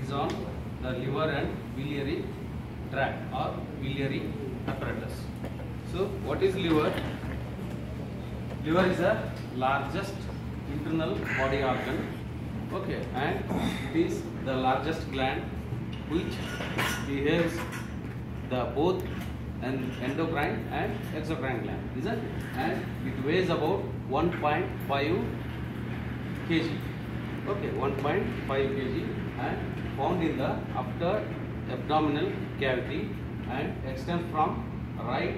is on the liver and biliary tract or biliary apparatus. So what is liver? Liver is the largest internal body organ, okay, and it is the largest gland which behaves the both an endocrine and exocrine gland, isn't it? And it weighs about 1.5 kg, okay, 1.5 kg, and found in the upper abdominal cavity and extends from right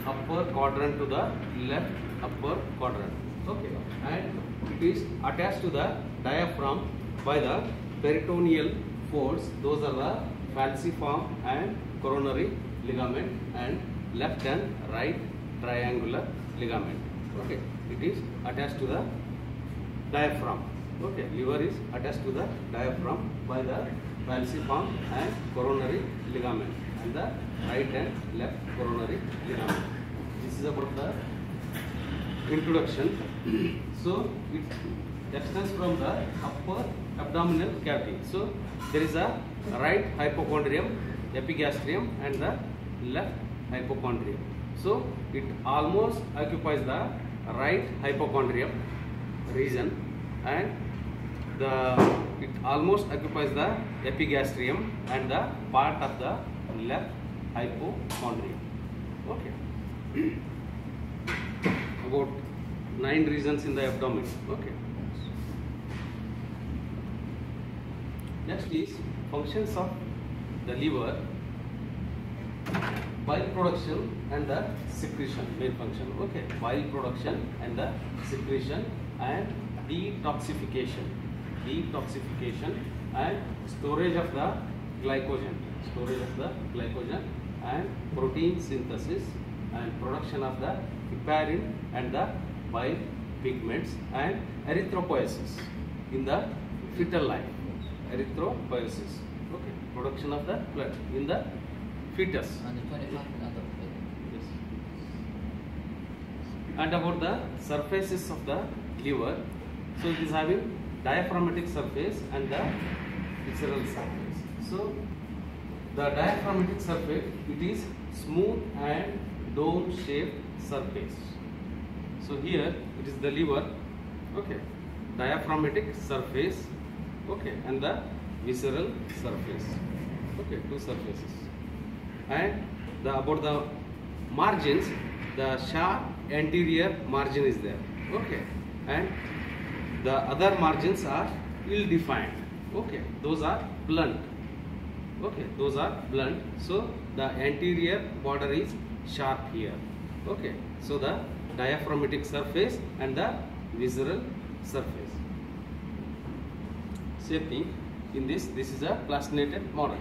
upper quadrant to the left upper quadrant, okay, and it is attached to the diaphragm by the peritoneal folds. Those are the falciform and coronary ligament and left and right triangular ligament, okay. It is attached to the diaphragm, okay. Liver is attached to the diaphragm by the falciform and coronary ligament and the right and left coronary ligament. This is about the introduction. So it extends from the upper abdominal cavity. So there is a right hypochondrium, epigastrium, and the left hypochondrium. So it almost occupies the right hypochondrium region, and it almost occupies the epigastrium and the part of the left hypochondrium, okay. About 9 regions in the abdomen, okay. Next is functions of the liver: bile production and the secretion, main function, okay. Bile production and the secretion and detoxification and storage of the glycogen, and protein synthesis and production of the heparin and the bile pigments, and erythropoiesis in the fetal life, erythropoiesis, okay, production of the blood in the fetus. Yes. And about the surfaces of the liver, so it is having diaphragmatic surface and the visceral surface. So the diaphragmatic surface, it is smooth and dome shaped surface. So here it is the liver, okay, diaphragmatic surface, okay, and the visceral surface, okay, 2 surfaces. And about the margins, the sharp anterior margin is there, okay, and the other margins are ill-defined, okay, those are blunt, okay, those are blunt. So the anterior border is sharp here, okay. So the diaphragmatic surface and the visceral surface. Same thing in this is a plastinated model,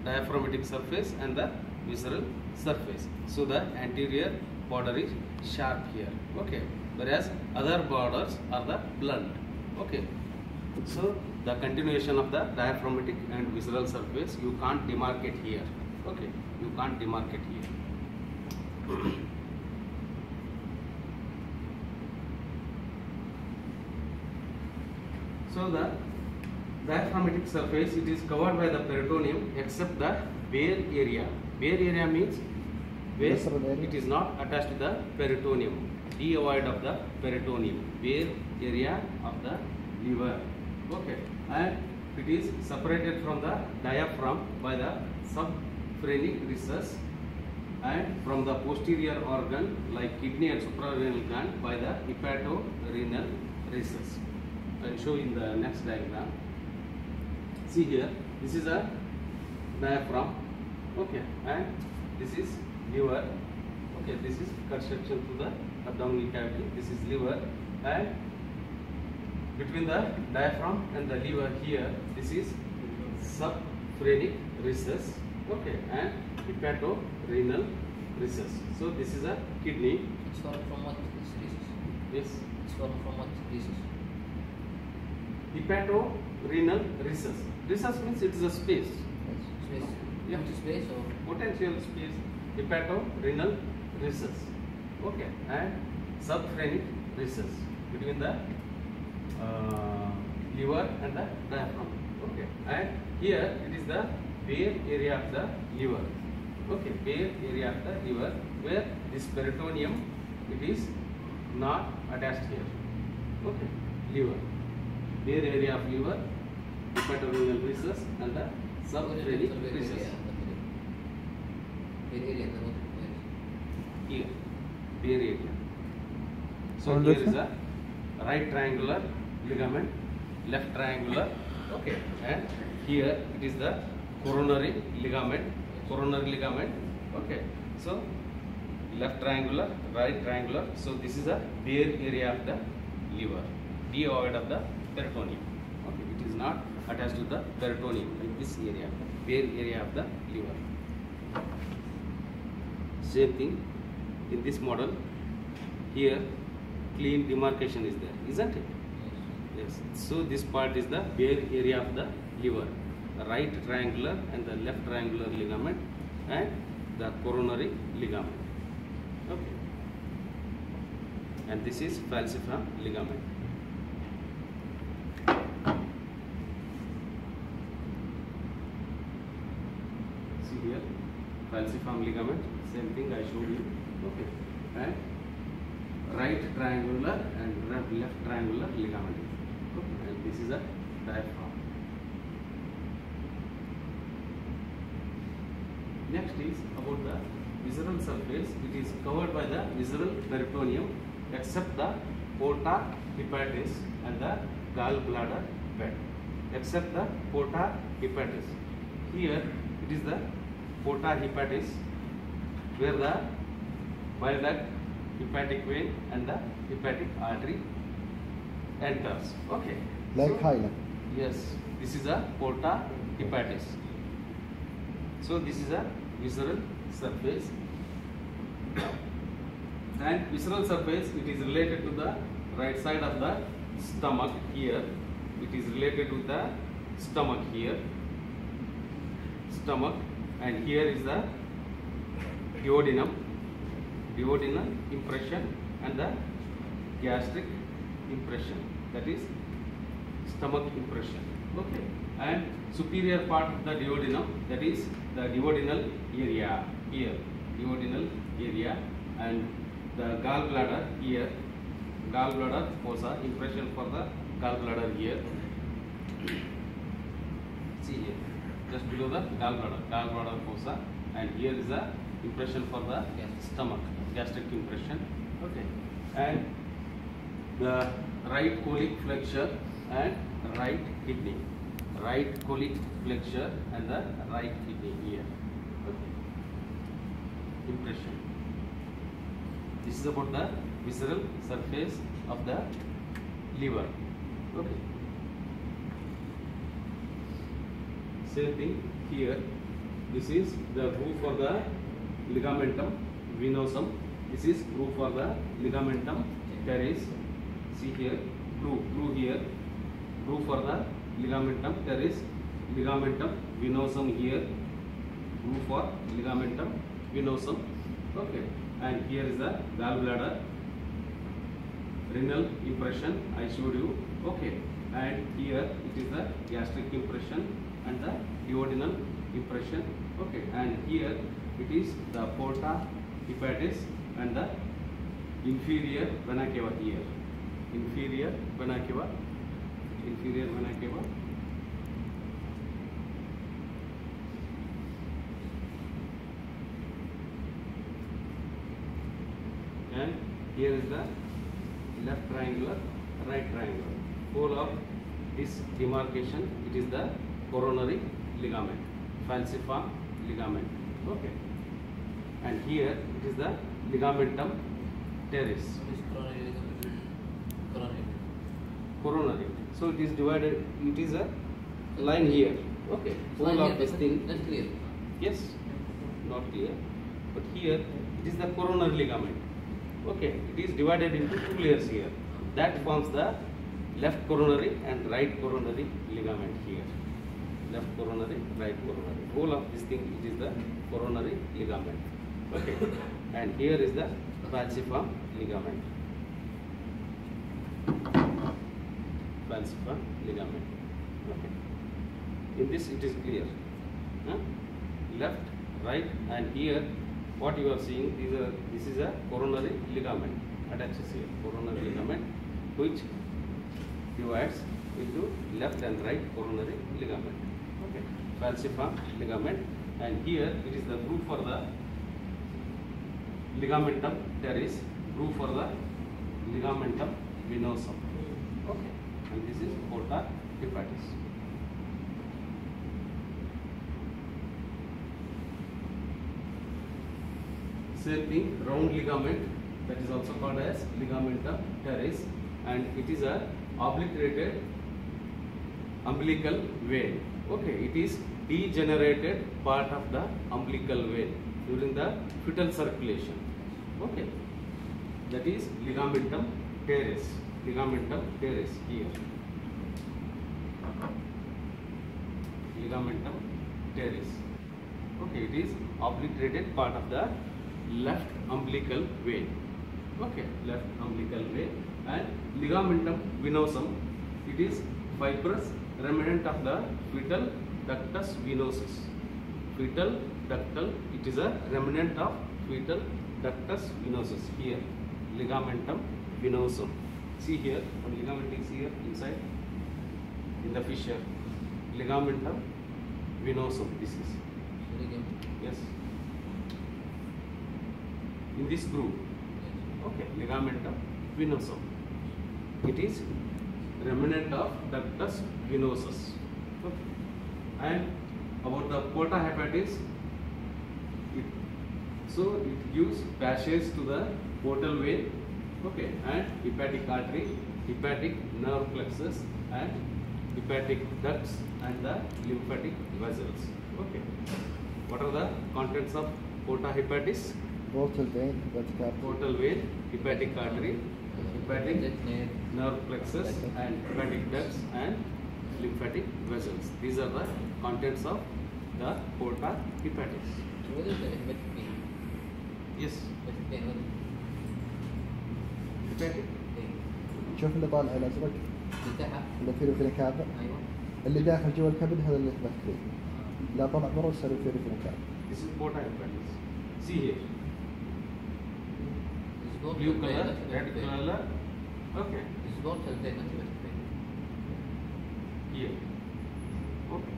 diaphragmatic surface and the visceral surface. So the anterior border is sharp here, okay, whereas other borders are the blunt, okay. So the continuation of the diaphragmatic and visceral surface, you can't demarcate here, okay, you can't demarcate here. So the diaphragmatic surface, it is covered by the peritoneum except the bare area. Bare area means where it is not attached to the peritoneum, devoid of the peritoneum, bare area of the liver, okay, and it is separated from the diaphragm by the subphrenic recess, and from the posterior organ like kidney and suprarenal gland by the hepatorenal recess. I will show in the next diagram. See here, this is a diaphragm, okay, and this is liver, okay, this is cut section to the abdominal cavity, this is liver, and between the diaphragm and the liver here, this is subphrenic recess, okay, and hepatorenal recess. So this is a kidney. It's from what recess? Yes. It's from what recess? Hepatorenal recess. Recess means it is a space. Space. Yeah. Which space or Potential space. Hepatorenal recess. Okay. And subphrenic recess between the liver and the diaphragm. Okay. And here it is the bare area of the liver. Okay, bare area of the liver, where this peritoneum, it is not attached here. Okay, liver, bare area of liver, hepatorenal recess and the subphrenic recess. Here, bare area. So here is a right triangular ligament, left triangular. Okay, and here it is the coronary ligament. Okay, so left triangular, right triangular. So this is a bare area of the liver, devoid of the peritoneum. Okay, it is not attached to the peritoneum in this area, bare area of the liver. Same thing in this model. Here clean demarcation is there, isn't it? Yes. So this part is the bare area of the liver, the right triangular and the left triangular ligament and the coronary ligament. Okay. And this is falciform ligament. See here, falciform ligament, same thing I showed you. Okay. And right triangular and left triangular ligament. Okay. And this is a diaphragm. Next is about the visceral surface. It is covered by the visceral peritoneum except the porta hepatis and the gallbladder bed. Except the porta hepatis. Here it is the porta hepatis, where the bile duct, hepatic vein and the hepatic artery enters. Okay. Like so, highlight. yes, this is a porta hepatis. So this is a visceral surface. And visceral surface, it is related to the right side of the stomach here. It is related to the stomach here. Stomach, and here is the duodenum, duodenal impression and the gastric impression, that is stomach impression. Okay. And superior part of the duodenum, that is the duodenal area here, duodenal area, and the gallbladder here, gallbladder fossa, impression for the gallbladder here. See here, just below the gallbladder fossa, and here is the impression for the stomach, gastric impression. Okay, and the right colic flexure and right kidney, right colic flexure and the right kidney here. Okay, impression. This is about the visceral surface of the liver. Okay. Same thing here. This is the groove for the ligamentum venosum. This is groove for the ligamentum teres. See here, blue here. Groove for the ligamentum teres, ligamentum venosum here. Groove for ligamentum venosum. Okay. And here is the gallbladder, renal impression I showed you. Okay. And here it is the gastric impression and the duodenal impression. Okay. And here it is the porta hepatis and the inferior vena cava here. Inferior vena cava. Inferior vena cava. And here is the left triangular, right triangular. Whole of this demarcation, it is the coronary ligament, falciform ligament. Okay. And here it is the ligamentum teres. Coronary. So it is divided. It is a line here. Okay. Whole of this thing. That's clear. Yes. Not clear. But here it is the coronary ligament. Okay, it is divided into two layers here. That forms the left coronary and right coronary ligament here. Left coronary, right coronary. Whole of this thing, it is the coronary ligament. Okay, and here is the falciform ligament. Falciform ligament. Okay. in this it is clear. Huh? Left, right, and here what you are seeing is this is a coronary ligament attaches here. Coronary ligament which divides into left and right coronary ligament. Okay, falciform ligament, and here it is the groove for the ligamentum teres, groove for the ligamentum venosum. Okay, and this is porta hepatis. Same thing, round ligament, that is also called as ligamentum teres, and it is a obliterated umbilical vein. Okay, it is degenerated part of the umbilical vein during the fetal circulation. Okay, that is ligamentum teres. Ligamentum teres here. Ligamentum teres. Okay, it is obliterated part of the left umbilical vein. Okay, left umbilical vein, and ligamentum venosum. It is fibrous remnant of the fetal ductus venosus. Fetal ductal. It is a remnant of fetal ductus venosus. Here, ligamentum venosum. See here, one ligament is here inside in the fissure. Ligamentum venosum. This is. Yes. In this groove. Okay, ligamentum venosum. It is remnant of ductus venosus. Okay. And about the porta hepatis, it gives passage to the portal vein. Okay, and hepatic artery, hepatic nerve plexus, and hepatic ducts and the lymphatic vessels. Okay. What are the contents of porta hepatis? Portal vein, hepatic artery. Portal vein, hepatic artery, hepatic nerve plexus, and hepatic ducts and lymphatic vessels. These are the contents of the porta hepatis. What is the hepatic vein? Yes, Hepatic vein, what hepatic. vein? شوف اللي طالع الازرق اللي تحت. اللي فيه في الكعبة ايوه. اللي داخل جوا الكبد هذا اللي هبت فيه. لا طلع برا وصار في الكعبة. This is porta hepatis. See here, This is portal blue vein, color, not hepatic red vein. color. Okay, This is portal vein, not hepatic vein. here. Okay,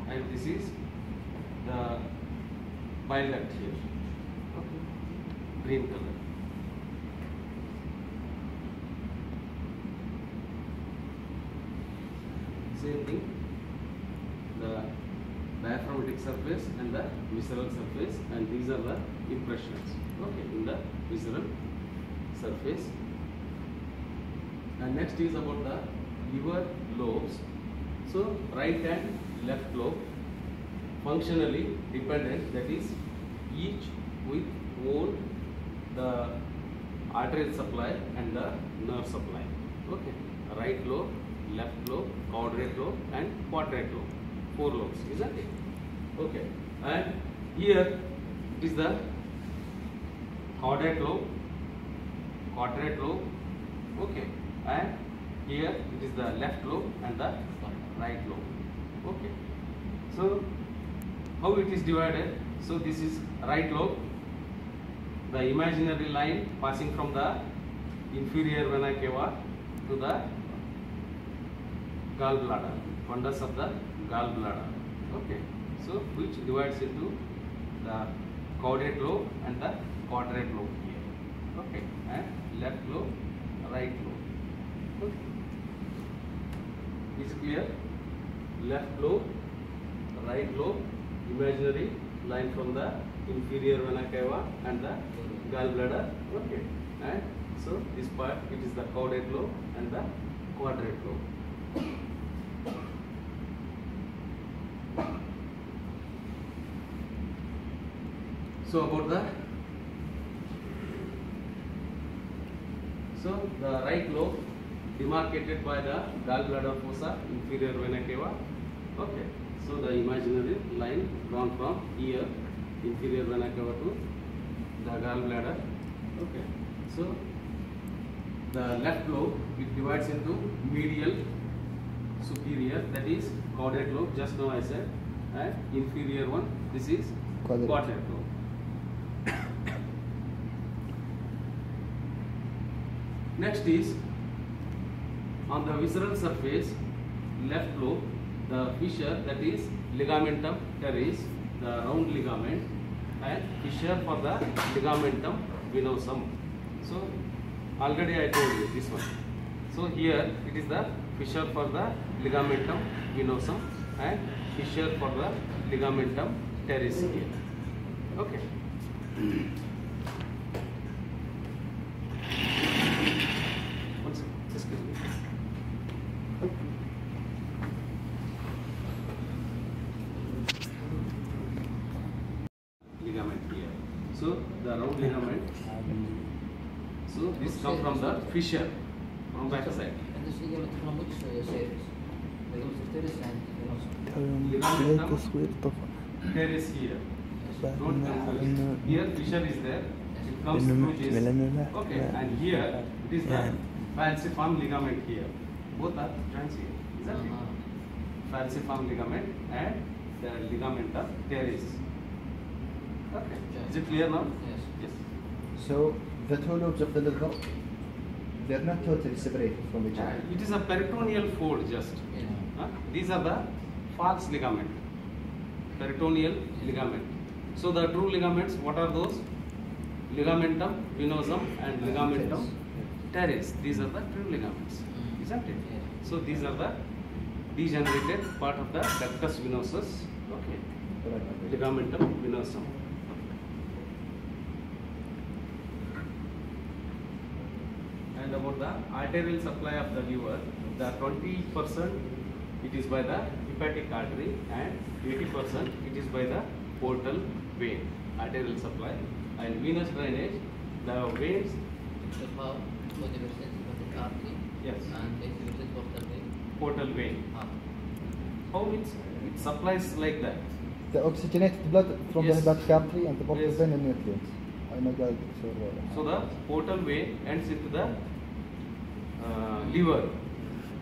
and this is the bile duct here. Okay, green color. Same thing, the diaphragmatic surface and the visceral surface, and these are the impressions. Okay, in the visceral surface. And next is about the liver lobes. So right and left lobe functionally dependent, that is each with own the arterial supply and the nerve supply. Okay, right lobe, left lobe, caudate lobe, and quadrate lobe. 4 lobes, isn't it? Okay, and here it is the caudate lobe, quadrate lobe. Okay, and here it is the left lobe and the right lobe. Okay, so how it is divided? So this is right lobe, the imaginary line passing from the inferior vena cava to the gallbladder, fundus of the gallbladder. Okay, so which divides into the caudate lobe and the quadrate lobe here. Okay, and left lobe, right lobe. Okay, is clear? Left lobe, right lobe, imaginary line from the inferior vena cava and the gallbladder. Okay, and so this part it is the caudate lobe and the quadrate lobe. So about the right lobe demarcated by the gallbladder fossa, inferior vena cava. Okay, so the imaginary line drawn from here, inferior vena cava to the gallbladder. Okay, so the left lobe it divides into medial superior, that is caudate lobe, just now I said, and inferior one, this is Quadrate. quadrate lobe. Next is on the visceral surface, left lobe, the fissure, that is ligamentum teres, the round ligament, and fissure for the ligamentum venosum. So already I told you this one. So here it is the fissure for the ligamentum venosum and fissure for the ligamentum teres here. Okay. One second, excuse me. Ligament here. So the round ligament. So this comes from the fissure from back side. And this ligament from which series? Ligament teres and venosum. ليه تصوير طفل Teres here. Don't confuse. إنه Here fissure is there. It comes through this. Okay, and here it is the falciform ligament here. Both are joints here. Is that it? Falciform ligament and the ligament of teres. Okay. Is it clear now? Yes. Yes. So the two lobes of the liver, they're not totally separated from each other. It is a peritoneal fold just. Yeah. These are the false ligament, peritoneal ligament. So the true ligaments, what are those? Ligamentum venosum and ligamentum teres. These are the true ligaments, isn't it? Yeah. So these are the degenerated part of the ductus venosus. Okay. Ligamentum venosum. And about the arterial supply of the liver, the 20% it is by the hepatic artery and 80% it is by the portal vein, arterial supply. And venous drainage, the veins, About 20% hepatic artery yes, and 80% portal vein. portal vein. How it supplies like that? The oxygenated blood from Yes. the hepatic artery and the portal Yes. vein and nutrients. I know that. So the portal vein ends into the liver.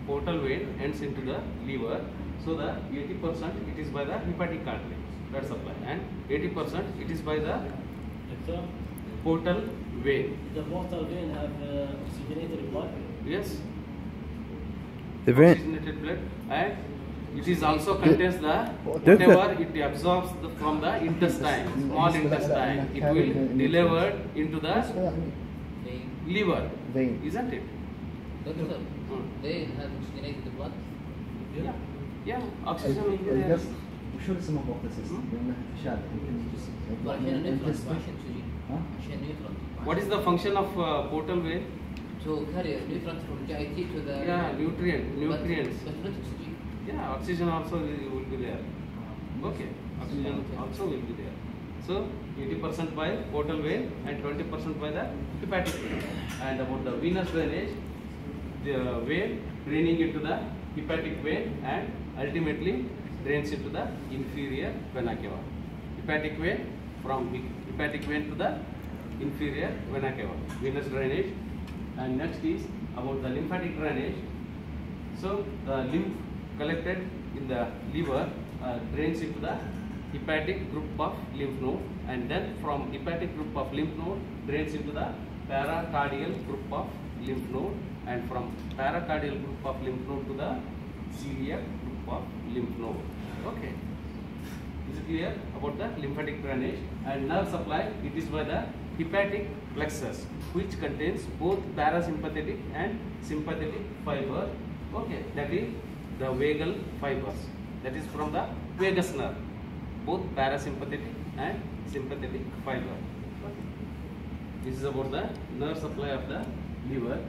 Portal vein ends into the liver. So the 80% it is by the hepatic artery, blood supply, and 80% it is by the So, portal vein. the portal vein have oxygenated blood. Yes. The vein. Oxygenated blood, and it is also contains the Different. whatever it absorbs from the intestine, small intestine. It will deliver into the Vein. liver, Vein. isn't it? Doctor, they have oxygenated blood. Yeah. Yeah. Oxygen will be there. وشو اسمه بوكسيس؟ لأنه شاد عشان نيوترونز عشان اكسجين ها؟ عشان نيوترونز. What is the function of portal vein? To carry nutrients from GIT to the Yeah, nutrients. But not oxygen. Yeah, oxygen also will be there. Okay, oxygen also will be there. So 80% by portal vein and 20% by the hepatic vein. And about the venous drainage, the vein draining into the hepatic vein and ultimately drains into the inferior vena cava. Hepatic vein, from hepatic vein to the inferior vena cava. Venous drainage. And next is about the lymphatic drainage. So the lymph collected in the liver drains into the hepatic group of lymph node, and then from hepatic group of lymph node drains into the paracardial group of lymph node, and from paracardial group of lymph node to the celiac group of lymph node. Okay. Is it clear about the lymphatic drainage? And nerve supply, it is by the hepatic plexus, which contains both parasympathetic and sympathetic fiber. Okay, that is the vagal fibers. That is from the vagus nerve, both parasympathetic and sympathetic fiber. Okay. This is about the nerve supply of the liver,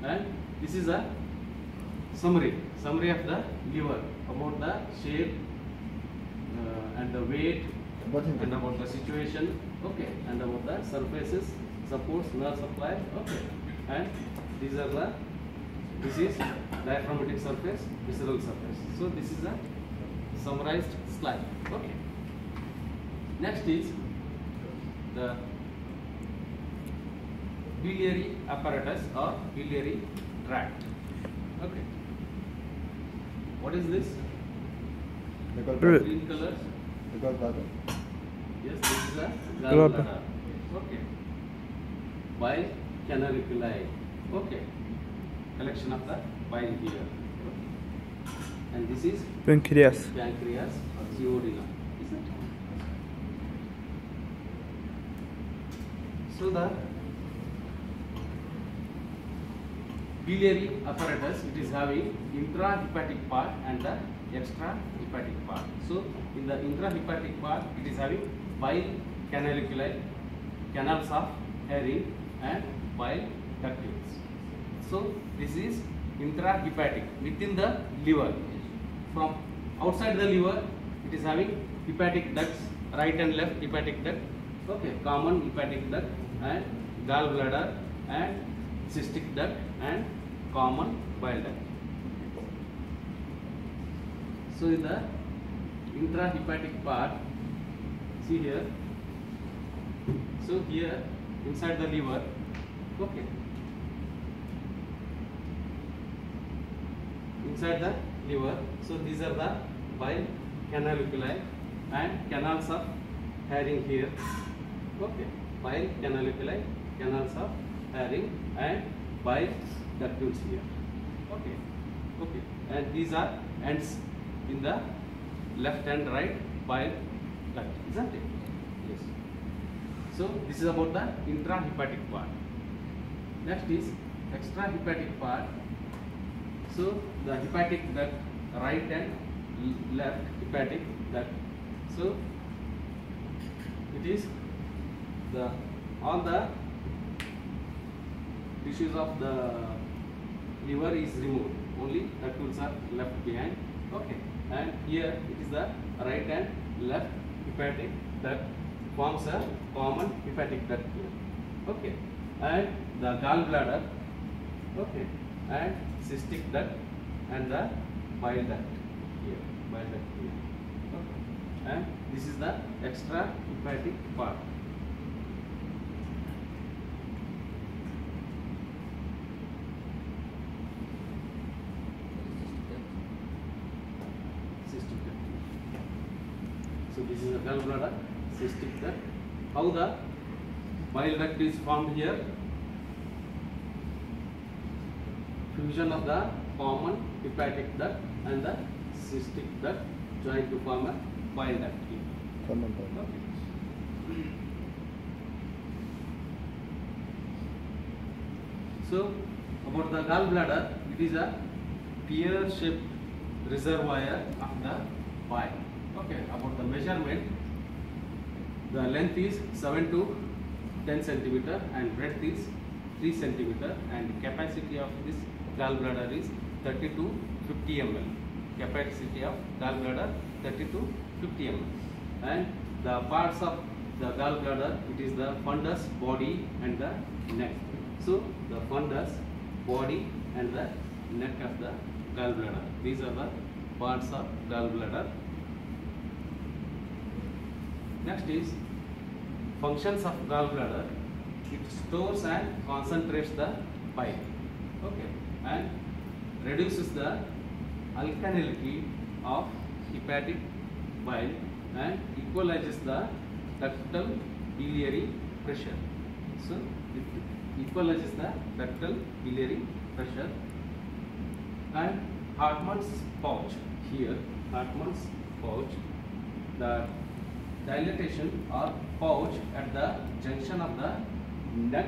and this is a summary of the liver about the shape and the weight and about the situation. Okay, and about the surfaces, supports, nerve supply. Okay, and these are the, this is diaphragmatic surface, visceral surface. So this is a summarized slide. Okay. Next is the biliary apparatus or biliary tract. Okay. What is this? The gallbladder. Green color. The gallbladder. Yes, this is a Gallbladder. gallbladder. Okay. Bile canaliculi. Okay. Collection of the bile here. And this is Pancreas. pancreas or duodenum. Is it? So the biliary apparatus, it is having intrahepatic part and the extrahepatic part. So in the intrahepatic part, it is having bile canaliculi, canals of Henle and bile ducts. So this is intrahepatic within the liver. From outside the liver, it is having hepatic ducts, right and left hepatic duct. Okay, common hepatic duct and gallbladder and cystic duct and common bile duct. So in the intrahepatic part, see here. So here inside the liver, okay. Inside the liver, so these are the bile canaliculi and canals of Henle here. Okay, bile canaliculi, canals of Henle and bile ducts here. Okay, okay, and these are ends in the left and right bile duct, isn't it? Yes. So this is about the intrahepatic part. Next is extrahepatic part. So the hepatic duct, right and left hepatic duct. So it is the all the tissues of the liver is removed. Only ducts are left behind. Okay, and here it is the right and left hepatic duct forms a common hepatic duct here. Okay, and the gallbladder. Okay, and cystic duct and the bile duct here, bile duct here. Okay. And this is the extra hepatic part. Cystic duct. So this is the gallbladder, cystic duct. How the bile duct is formed here? Fusion of the common hepatic duct and the cystic duct join to form a bile duct here. Common bile. Okay. So about the gallbladder, it is a pear-shaped reservoir of the bile. Okay. About the measurement, the length is 7 to 10 centimeter and breadth is 3 centimeter and capacity of this gallbladder is 30 to 50 ml. Capacity of gallbladder 30 to 50 ml. And the parts of the gallbladder, it is the fundus, body and the neck. So the fundus, body and the neck of the gallbladder. These are the parts of gallbladder. Next is functions of gallbladder. It stores and concentrates the bile. Okay. And reduces the alkalinity of hepatic bile and equalizes the ductal biliary pressure. So it equalizes the ductal biliary pressure. And Hartmann's pouch here, Hartmann's pouch, the dilatation or pouch at the junction of the neck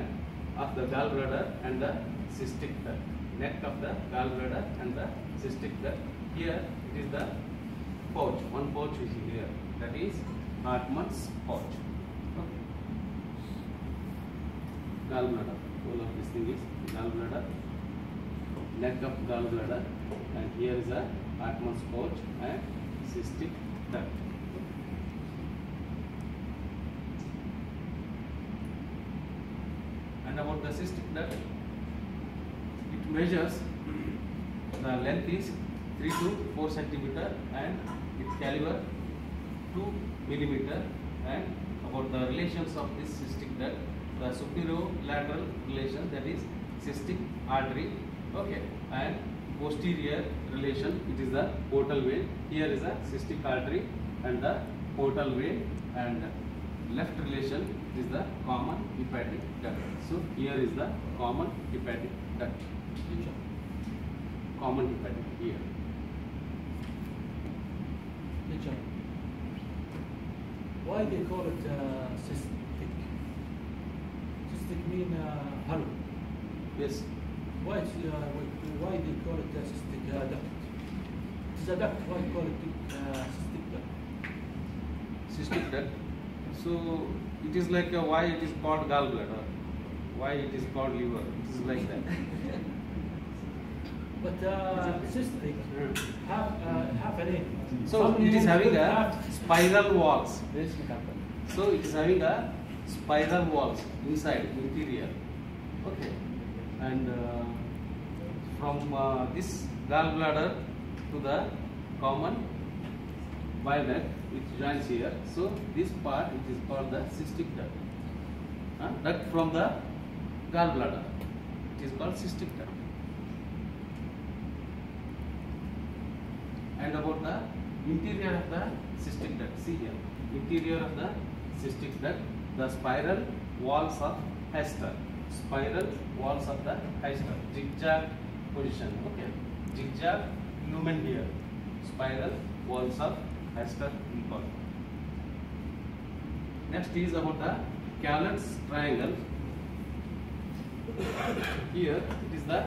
of the gallbladder and the cystic duct. Neck of the gallbladder and the cystic duct. Here it is the pouch. One pouch is here. That is Hartmann's pouch. Okay. Gallbladder. All of this thing is gallbladder. Neck of gallbladder, and here is a Hartmann's pouch and cystic duct. And about the cystic duct, it measures, the length is 3 to 4 centimeter and its caliber 2 millimeter. And about the relations of this cystic duct, the superolateral relation, that is cystic artery, okay, and posterior relation, it is the portal vein. Here is a cystic artery and the portal vein, and left relation is the common hepatic duct. So here is the common hepatic duct. Common hepatic here. Teacher, why they call it cystic? Cystic mean hollow. Yes. Why they call it cystic duct? It's a duct. Why call it cystic duct? Cystic duct. So it is like why it is called gallbladder, why it is called liver. It is like that. But cystic have a name. So Some it is names having could a have- spiral walls. So it is having a spiral walls inside, interior. Okay. And from this gallbladder to the common bile duct, which joins here. So this part it is called the cystic duct. Duct from the gallbladder. It is called cystic duct. And about the interior of the cystic duct, see here, interior of the cystic duct, the spiral walls of Hester, spiral walls of the Hester, zigzag position, okay, zigzag lumen here, spiral walls of Hester we call. Next is about the Callan's triangle. Here it is the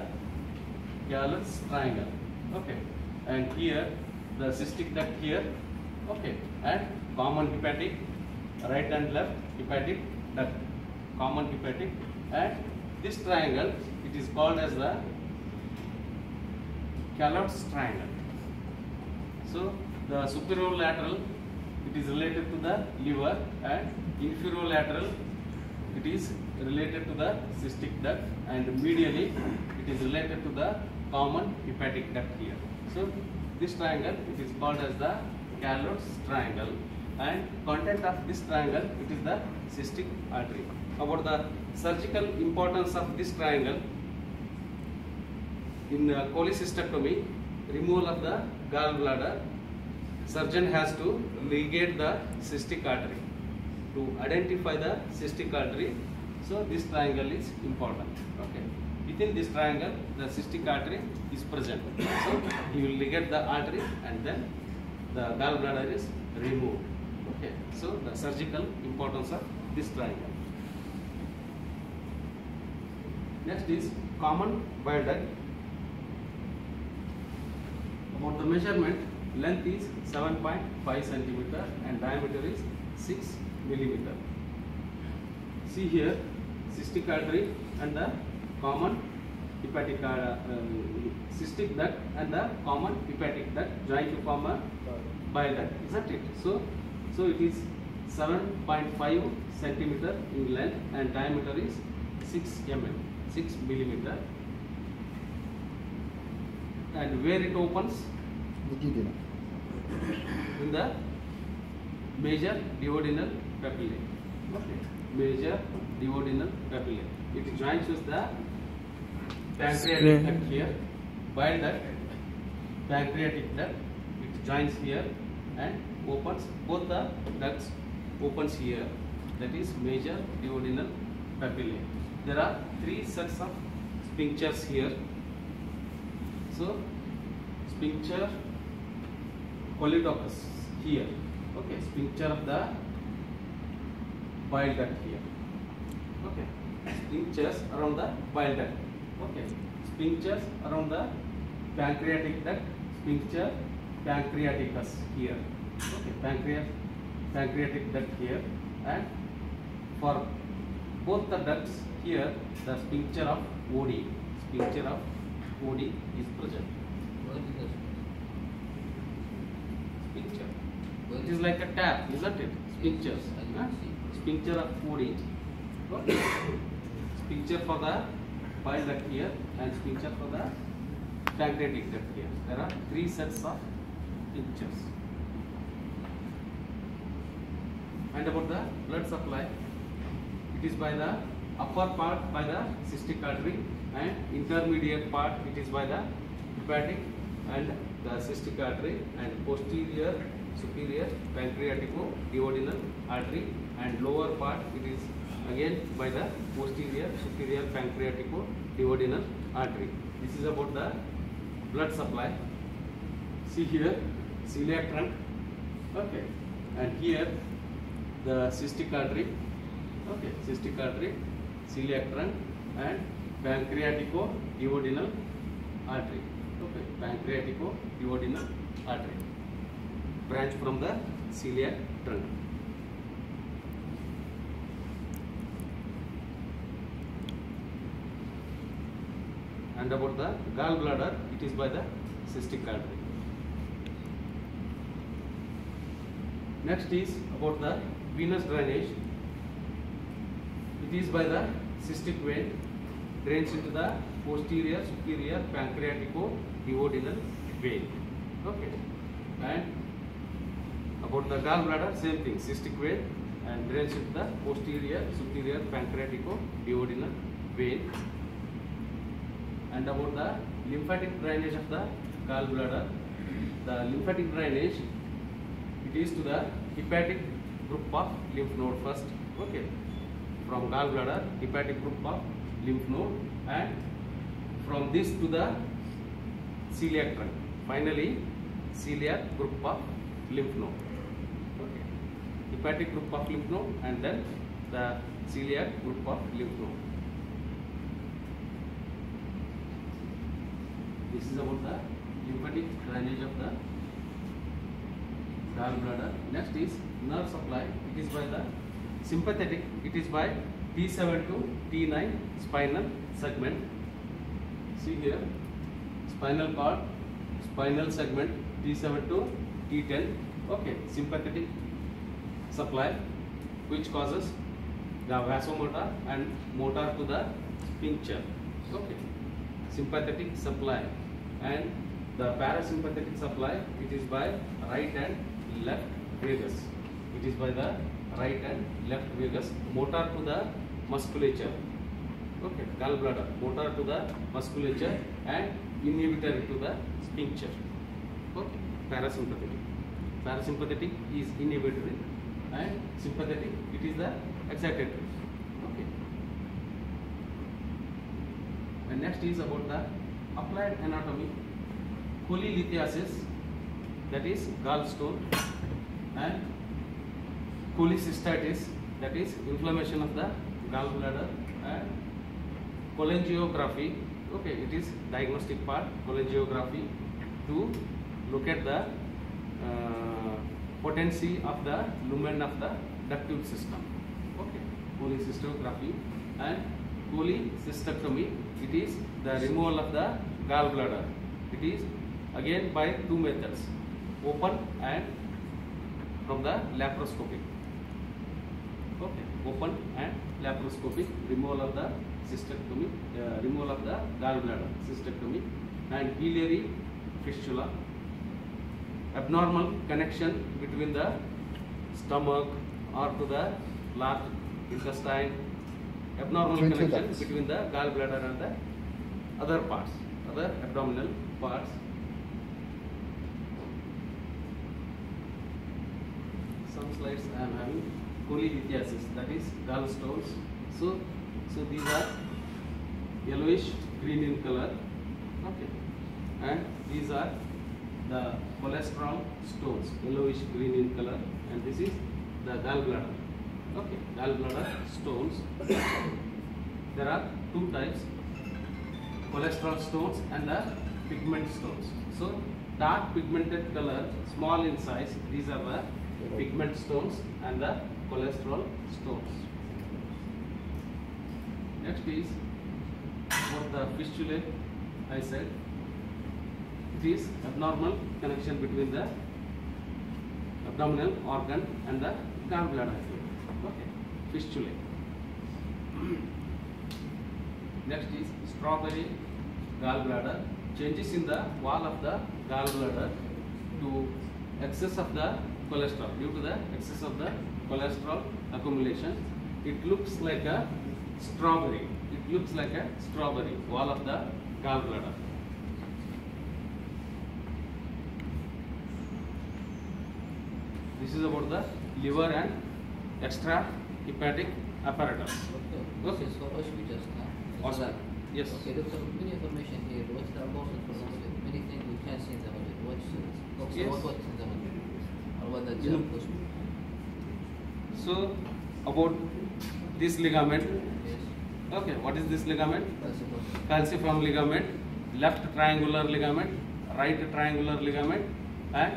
Callan's triangle, okay, and here the cystic duct here, okay, and common hepatic, right and left hepatic duct, common hepatic, and this triangle it is called as the Callan's triangle. So the superolateral it is related to the liver, and inferolateral it is related to the cystic duct, and medially it is related to the common hepatic duct here. So this triangle it is called as the Callan's triangle, and content of this triangle it is the cystic artery. About the surgical importance of this triangle, in cholecystectomy, removal of the gallbladder, surgeon has to ligate the cystic artery to identify the cystic artery. So this triangle is important. Okay. Within this triangle, the cystic artery is present. So he will ligate the artery, and then the gallbladder is removed. Okay. So the surgical importance of this triangle. Next is common bile duct. About the measurement, length is 7.5 centimeter and diameter is 6 millimeter. See here, cystic artery and the common hepatic cystic duct and the common hepatic duct join to form a bile duct, isn't it? So it is 7.5 centimeter in length and diameter is 6 mm, 6 millimeter. And where it opens? In the major duodenal papillae. Okay. Major duodenal papillae. It joins with the pancreatic duct here, bile duct, pancreatic duct. It joins here and opens. Both the ducts opens here. That is major duodenal papillae. There are 3 sets of sphincters here. So sphincter polytopus here. Okay, sphincter of the bile duct here. Okay, sphincters around the bile duct. Okay, sphincters around the pancreatic duct, sphincter pancreaticus here. Okay, pancreatic duct here, and for both the ducts here, the sphincter of OD is present. What is this? Sphincter. What It is like a tap, isn't it? Sphincters. I Huh? can see. Sphincter of OD. Okay. Sphincter for the bile duct here and sphincter for the pancreatic duct here. There are 3 sets of sphincters. And about the blood supply, it is by the upper part by the cystic artery and intermediate part it is by the hepatic and the cystic artery, and posterior superior pancreatico-duodenal artery, and lower part it is again by the posterior superior pancreatico-duodenal artery. This is about the blood supply. See here, celiac trunk, okay, and here the cystic artery, okay, cystic artery, celiac trunk, and pancreatico-duodenal artery, okay, pancreatico-duodenal artery, branch from the celiac trunk. And about the gallbladder, it is by the cystic artery. Next is about the venous drainage. It is by the cystic vein, drains into the posterior superior pancreatico-duodenal vein. Okay. And about the gallbladder, same thing, cystic vein and drains into the posterior superior pancreatico-duodenal vein. And about the lymphatic drainage of the gallbladder, the lymphatic drainage, it is to the hepatic group of lymph node first, okay, from gallbladder, hepatic group of lymph node, and from this to the celiac trunk, finally celiac group of lymph node, okay, hepatic group of lymph node and then the celiac group of lymph node. This is about the lymphatic drainage of the gallbladder. Next is nerve supply. It is by the sympathetic. It is by T7 to T9 spinal segment. See here, spinal cord, spinal segment T7 to T10. Okay, sympathetic supply, which causes the vasomotor and motor to the sphincter. Okay, sympathetic supply. And the parasympathetic supply, it is by right and left vagus. It is by the right and left vagus. Motor to the musculature. Okay, gallbladder. Motor to the musculature and inhibitory to the sphincter. Okay, parasympathetic. Parasympathetic is inhibitory and sympathetic, it is the excitatory. Okay. And next is about the applied anatomy. Cholelithiasis, that is gallstone, and cholecystitis, that is inflammation of the gallbladder, and cholangiography. Okay, it is diagnostic part, cholangiography, to look at the potency of the lumen of the ductal system. Okay, cholecystography. And cholecystectomy, it is the removal of the gallbladder. It is again by two methods, open and from the laparoscopic. Okay, open and laparoscopic removal of the cystectomy, removal of the gallbladder, cystectomy. And biliary fistula, abnormal connection between the stomach or to the large intestine, abnormal connection between the gallbladder and the other parts, other abdominal parts. Some slides I am having cholelithiasis, that is gallstones. So these are yellowish green in color. Okay, and these are the cholesterol stones, yellowish green in color, and this is the gallbladder. Okay, gallbladder stones. There are two types, cholesterol stones and the pigment stones. So dark pigmented color, small in size, these are the pigment stones and the cholesterol stones. Next is what the fistulae I said. It is abnormal connection between the abdominal organ and the gallbladder. Okay, fistulae. Next is strawberry gallbladder. Changes in the wall of the gallbladder to excess of the cholesterol. Due to the excess of the cholesterol accumulation, it looks like a strawberry. It looks like a strawberry wall of the gallbladder. This is about the liver and extra hepatic apparatus. Okay. Okay. This is for hospitals now. Hospital. Yes. Okay, doctor, many information here. What's the importance for hospital? Many things we can see in the hospital. What's Yes. what's in the hospital? Or what the You job know- hospital? So about this ligament. Yes. Okay, what is this ligament? That's important. Calciform ligament, left triangular ligament, right triangular ligament, and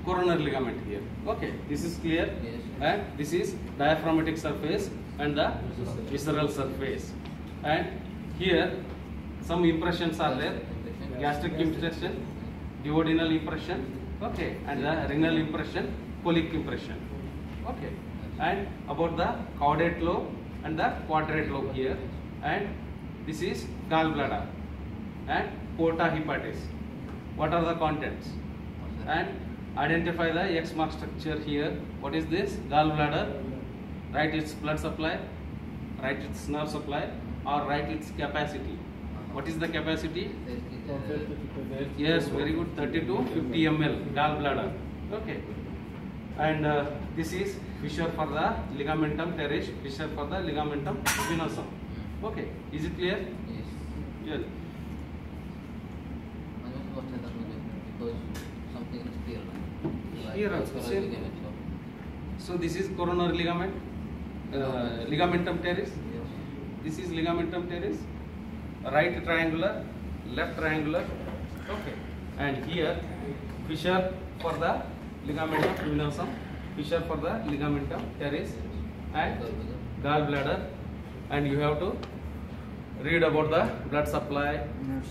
coronary ligament here. Okay, this is clear. Yes. And this is diaphragmatic surface and the visceral surface. And here some impressions are there: gastric impression, duodenal impression, okay, and the renal impression, colic impression. Okay, and about the caudate lobe and the quadrate lobe here, and this is gallbladder and porta hepatis. What are the contents? And identify the X mark structure here. What is this? Gallbladder. Write its blood supply, write its nerve supply, or write its capacity. What is the capacity? Yes, very good. 30 to 50 ml gallbladder. Okay. And this is fissure for the ligamentum teres, fissure for the ligamentum venosum. Okay. Is it clear? Yes. Yes. I don't know what's in the hospital because something is clear now. Like Here also, coronary same. ligament, so- So this is coronary ligament, ligamentum teres. Yes. This is ligamentum teres, right triangular, left triangular. Okay. And here fissure for the ligamentum venosum, fissure for the ligamentum teres, and gallbladder. And you have to read about the blood supply,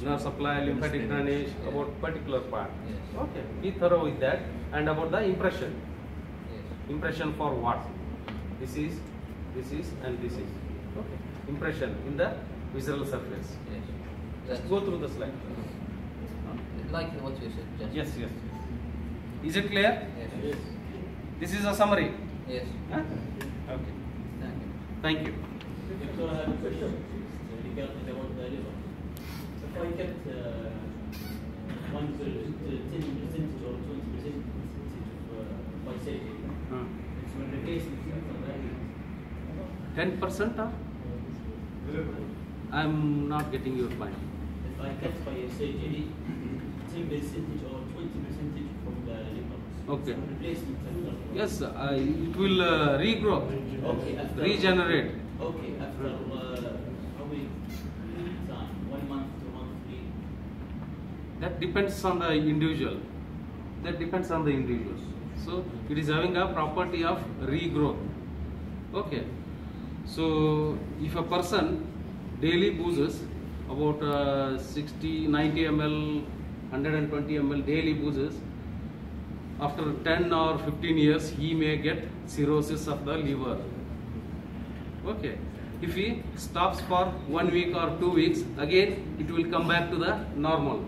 nerve supply, lymphatic drainage, about particular part. Yes. Okay. Be thorough with that. And about the impression. Yes. Impression for what? This is, and this is. Okay. Impression in the visceral surface. Yes. Just go through the slide. Like what you said just. Yes, yes. Is it clear? Yes. Yes. This is a summary. Yes. Huh? Okay. Thank you. Thank you. Doctor, I have a question regarding about the liver. If I get 10% or 20% of my surgery, it will replace it from the 10% or? I'm not getting your point. If I get by a surgery 10% or 20% from the liver, Okay. replacement. Yes, it will regrow, Okay, after regenerate. Okay, after how many time? 1 month, 2 months, 3. That depends on the individual. That depends on the individuals. So it is having a property of regrowth. Okay. So if a person daily boozes about 60, 90 ml, 120 ml daily boozes, after 10 or 15 years he may get cirrhosis of the liver. Okay. If he stops for 1 week or 2 weeks, again it will come back to the normal.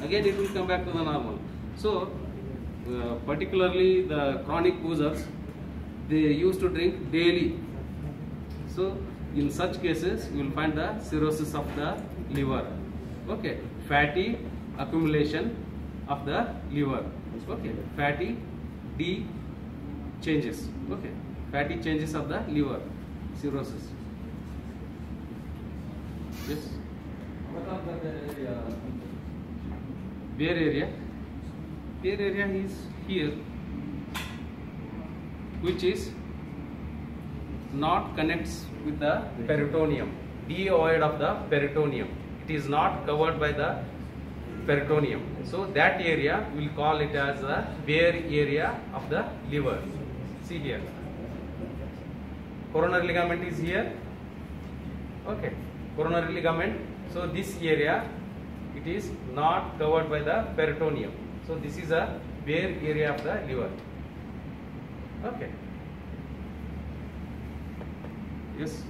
Again it will come back to the normal. So particularly the chronic boozers, they used to drink daily. So in such cases you will find the cirrhosis of the liver. Okay. Fatty accumulation of the liver. Okay. Fatty D changes. Okay. Fatty changes of the liver. Cirrhosis. Yes. What are the area? Where area? Where area is here, which is not connects with the peritoneum. Deoid of the peritoneum. It is not covered by the peritoneum. So that area we will call it as the bare area of the liver. See here. Coronary ligament is here. Okay. Coronary ligament. So this area, it is not covered by the peritoneum. So this is a bare area of the liver. Okay. Yes.